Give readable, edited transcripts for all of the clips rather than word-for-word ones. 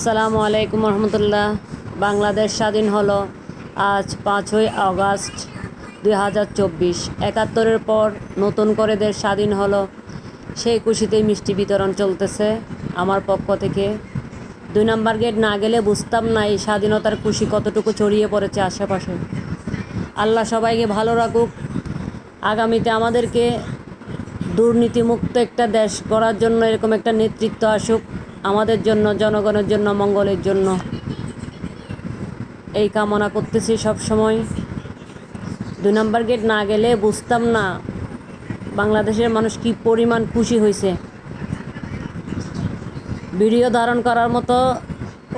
আসসালামু আলাইকুম রহমতুল্লাহ। বাংলাদেশ স্বাধীন হলো আজ 5ই আগস্ট 2024। 71-এর পর নতুন করে দেশ স্বাধীন হলো, সেই খুশিতেই মিষ্টি বিতরণ চলতেছে আমার পক্ষ থেকে। 2 নম্বর গেট না গেলে বুঝতাম না এই স্বাধীনতার খুশি কতটুকু ছড়িয়ে পড়েছে আশেপাশে। আল্লাহ সবাইকে ভালো রাখুক। আগামীতে আমাদেরকে দুর্নীতিমুক্ত একটা দেশ গড়ার জন্য এরকম একটা নেতৃত্ব আসুক, আমাদের জন্য, জনগণের জন্য, মঙ্গলের জন্য এই কামনা করতেছি সব সময়। 2 নম্বর গেট না গেলে বুঝতাম না বাংলাদেশের মানুষ কি পরিমাণ খুশি হয়েছে। ভিডিও ধারণ করার মতো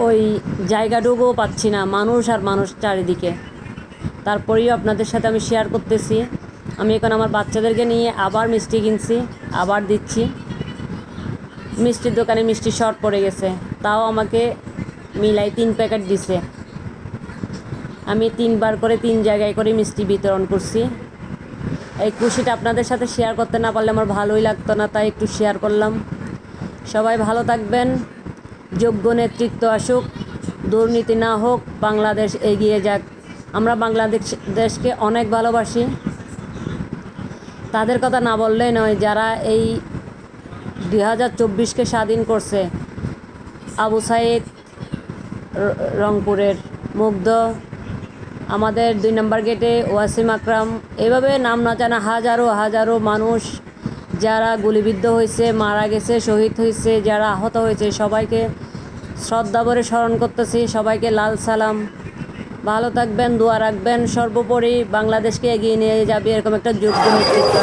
ওই জায়গাটুকুও পাচ্ছি না, মানুষ আর মানুষ চারিদিকে। তারপরেও আপনাদের সাথে আমি শেয়ার করতেছি। আমি এখন আমার বাচ্চাদেরকে নিয়ে আবার মিষ্টি কিনছি, আবার দিচ্ছি। মিষ্টির দোকানে মিষ্টি শর্ট পড়ে গেছে, তাও আমাকে মিলাই 3 প্যাকেট দিছে। আমি 3বার করে 3 জায়গায় করে মিষ্টি বিতরণ করছি। এই খুশিটা আপনাদের সাথে শেয়ার করতে না পারলে আমার ভালোই লাগতো না, তাই একটু শেয়ার করলাম। সবাই ভালো থাকবেন, যোগ্য নেতৃত্ব আসুক, দুর্নীতি না হোক, বাংলাদেশ এগিয়ে যাক। আমরা বাংলাদেশকে অনেক ভালোবাসি, তাদের কথা না বললেই নয়। যারা এই 2024কে স্বাধীন করছে, আবু সাইদ রংপুরের, মুগ্ধ, আমাদের 2 নম্বর গেটে ওয়াসিম আকরাম, এভাবে নাম না জানা হাজারো হাজারো মানুষ যারা গুলিবিদ্ধ হয়েছে, মারা গেছে, শহীদ হয়েছে, যারা আহত হয়েছে, সবাইকে শ্রদ্ধাভরে স্মরণ করতেছি। সবাইকে লাল সালাম। ভালো থাকবেন, দোয়া রাখবেন। সর্বোপরি বাংলাদেশকে এগিয়ে নিয়ে যাবে এরকম একটা যোগ্য নেতৃত্ব।